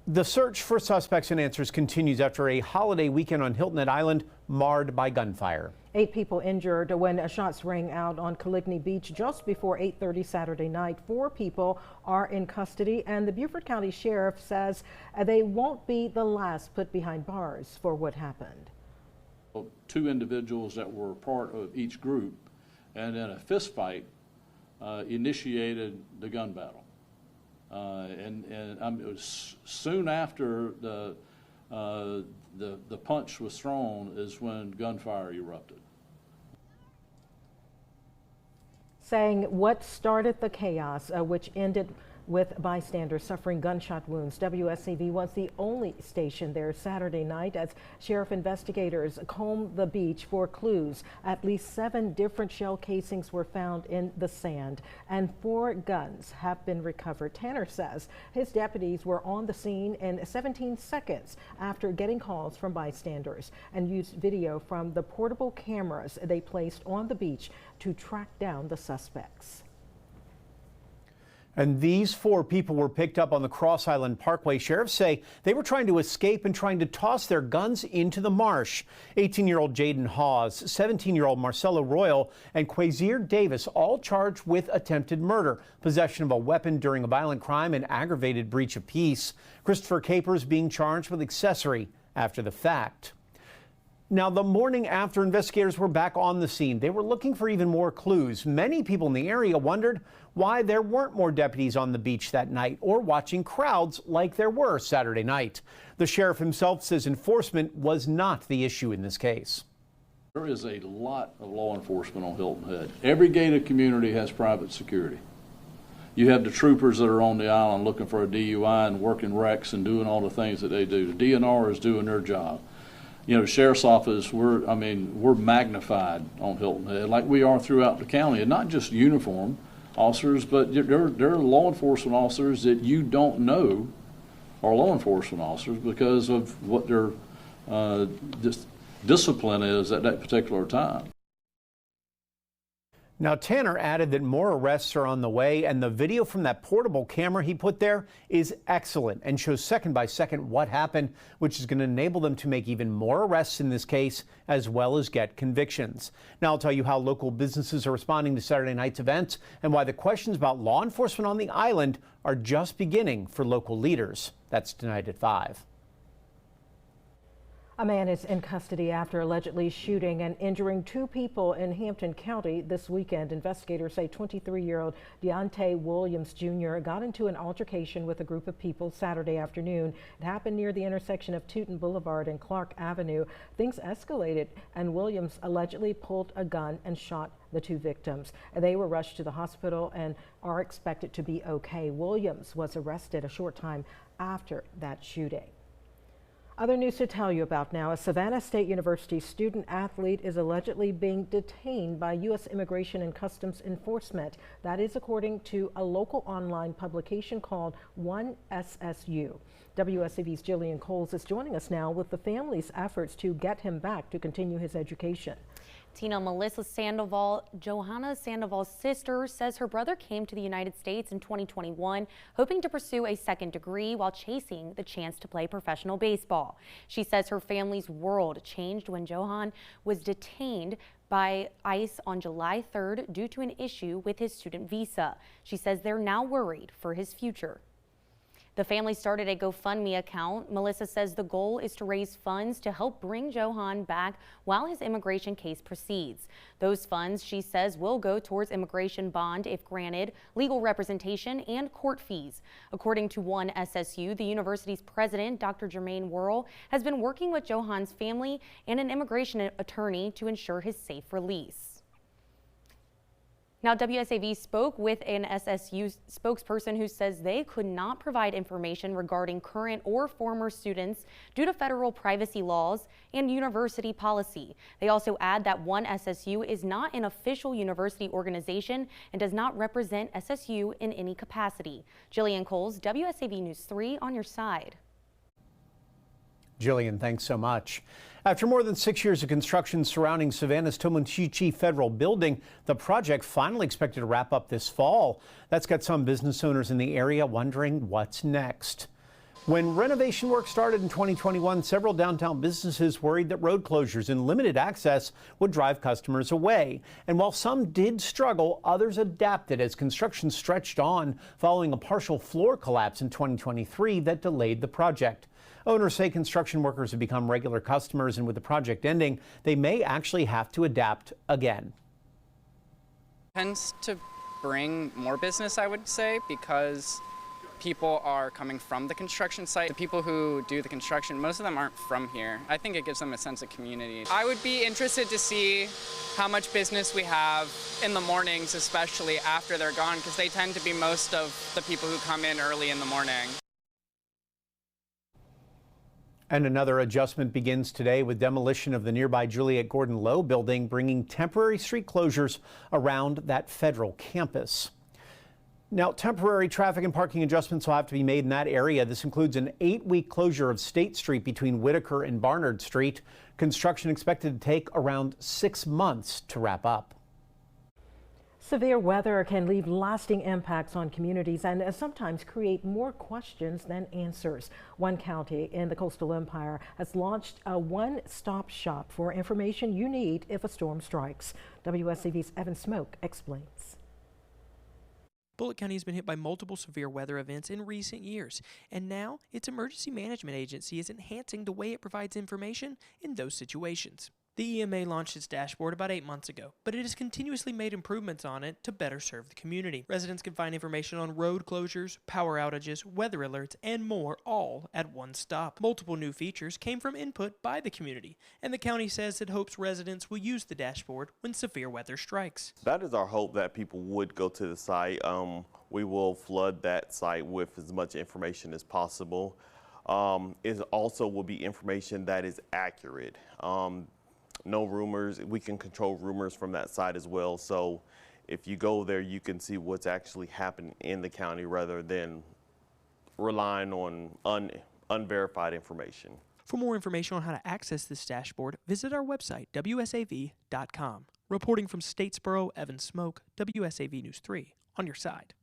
The search for suspects and answers continues after a holiday weekend on Hilton Head Island marred by gunfire. 8 people injured when shots rang out on Coligny Beach just before 8:30 Saturday night. 4 people are in custody, and the Beaufort County Sheriff says they won't be the last put behind bars for what happened. 2 individuals that were part of each group, and then a fist fight initiated the gun battle. It was soon after the punch was thrown is when gunfire erupted. Saying what started the chaos, which ended with bystanders suffering gunshot wounds. WSAV was the only station there Saturday night as sheriff investigators combed the beach for clues. At least 7 different shell casings were found in the sand, and 4 guns have been recovered. Tanner says his deputies were on the scene in 17 seconds after getting calls from bystanders and used video from the portable cameras they placed on the beach to track down the suspects. And these 4 people were picked up on the Cross Island Parkway. Sheriffs say they were trying to escape and trying to toss their guns into the marsh. 18-year-old Jaden Hawes, 17-year-old Marcelo Royal, and Quasier Davis all charged with attempted murder, possession of a weapon during a violent crime, and aggravated breach of peace. Christopher Capers being charged with accessory after the fact. Now, the morning after investigators were back on the scene, they were looking for even more clues. Many people in the area wondered why there weren't more deputies on the beach that night or watching crowds like there were Saturday night. The sheriff himself says enforcement was not the issue in this case. There is a lot of law enforcement on Hilton Head. Every gated community has private security. You have the troopers that are on the island looking for a DUI and working wrecks and doing all the things that they do. The DNR is doing their job. You know, sheriff's office, we're magnified on Hilton Head like we are throughout the county, and not just uniform officers, but there are law enforcement officers that you don't know are law enforcement officers because of what their discipline is at that particular time. Now, Tanner added that more arrests are on the way, and the video from that portable camera he put there is excellent and shows second by second what happened, which is going to enable them to make even more arrests in this case, as well as get convictions. Now, I'll tell you how local businesses are responding to Saturday night's events and why the questions about law enforcement on the island are just beginning for local leaders. That's tonight at 5. A man is in custody after allegedly shooting and injuring 2 people in Hampton County this weekend. Investigators say 23-year-old Deontay Williams Jr. got into an altercation with a group of people Saturday afternoon. It happened near the intersection of Tooten Boulevard and Clark Avenue. Things escalated, and Williams allegedly pulled a gun and shot the 2 victims. They were rushed to the hospital and are expected to be okay. Williams was arrested a short time after that shooting. Other news to tell you about now. A Savannah State University student athlete is allegedly being detained by U.S. Immigration and Customs Enforcement. That is according to a local online publication called 1SSU. WSAV's Jillian Coles is joining us now with the family's efforts to get him back to continue his education. Tina, Melissa Sandoval, Johanna Sandoval's sister, says her brother came to the United States in 2021 hoping to pursue a second degree while chasing the chance to play professional baseball. She says her family's world changed when Johan was detained by ICE on July 3rd due to an issue with his student visa. She says they're now worried for his future. The family started a GoFundMe account. Melissa says the goal is to raise funds to help bring Johan back while his immigration case proceeds. Those funds, she says, will go towards immigration bond if granted, legal representation, and court fees. According to 1SSU, the university's president, Dr. Jermaine Worrell, has been working with Johan's family and an immigration attorney to ensure his safe release. Now, WSAV spoke with an SSU spokesperson who says they could not provide information regarding current or former students due to federal privacy laws and university policy. They also add that 1SSU is not an official university organization and does not represent SSU in any capacity. Jillian Coles, WSAV News 3 on your side. Jillian, thanks so much. After more than 6 years of construction surrounding Savannah's Tomochichi Federal Building, the project finally expected to wrap up this fall. That's got some business owners in the area wondering what's next. When renovation work started in 2021, several downtown businesses worried that road closures and limited access would drive customers away. And while some did struggle, others adapted as construction stretched on following a partial floor collapse in 2023 that delayed the project. Owners say construction workers have become regular customers, and with the project ending, they may actually have to adapt again. Tends to bring more business, I would say, because people are coming from the construction site. The people who do the construction, most of them aren't from here. I think it gives them a sense of community. I would be interested to see how much business we have in the mornings, especially after they're gone, because they tend to be most of the people who come in early in the morning. And another adjustment begins today with demolition of the nearby Juliette Gordon Low building, bringing temporary street closures around that federal campus. Now, temporary traffic and parking adjustments will have to be made in that area. This includes an 8-week closure of State Street between Whitaker and Barnard Street. Construction expected to take around 6 months to wrap up. Severe weather can leave lasting impacts on communities and sometimes create more questions than answers. One county in the Coastal Empire has launched a one-stop shop for information you need if a storm strikes. WSAV's Evan Smoke explains. Bullitt County has been hit by multiple severe weather events in recent years, and now its emergency management agency is enhancing the way it provides information in those situations. The EMA launched its dashboard about 8 months ago, but it has continuously made improvements on it to better serve the community. Residents can find information on road closures, power outages, weather alerts, and more, all at one stop. Multiple new features came from input by the community, and the county says it hopes residents will use the dashboard when severe weather strikes. That is our hope, that people would go to the site. We will flood that site with as much information as possible. It also will be information that is accurate. No rumors. We can control rumors from that side as well. So if you go there, you can see what's actually happening in the county rather than relying on unverified information. For more information on how to access this dashboard, visit our website, WSAV.com. Reporting from Statesboro, Evan Smoke, WSAV News 3, on your side.